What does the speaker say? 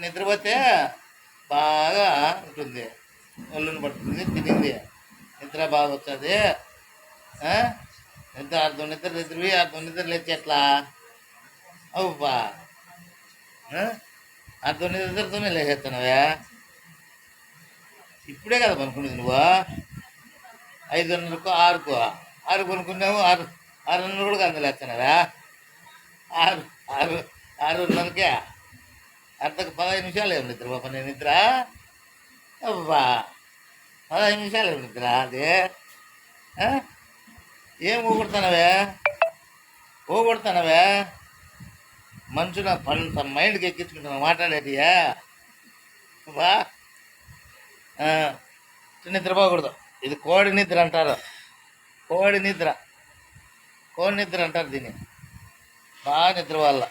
నిద్రపోతే బాగా ఉంటుంది, ఒళ్ళుని పడుతుంది, తినింది నిద్ర బాగా వస్తుంది. నిద్ర అర్థం నిద్రవి అర్థం నిద్ర లేచి ఎట్లా అవ్వా, అర్థం నిద్రతోనే లేచేస్తున్నావే. ఇప్పుడే కదా పనుకునేది నువ్వు, 5:30కో 6కో 6 కొనుక్కున్నావు, 6:30 కూడా అందులేస్తున్నావా? 6:30కే అర్ధకు 15 నిమిషాలు ఏమి నిద్ర పాప, నేను నిద్ర అబ్బా 15 నిమిషాలు ఏమి నిద్ర అది? ఏం ఊగొడుతున్నావే మనుషుల పంత మైండ్కి ఎక్కించుకుంటున్నా మాట్లాడేటియా బా. నిద్రపోకూడదు, ఇది కోడి నిద్ర అంటారు, కోడి నిద్ర అంటారు దీన్ని. బాగా నిద్ర వాళ్ళ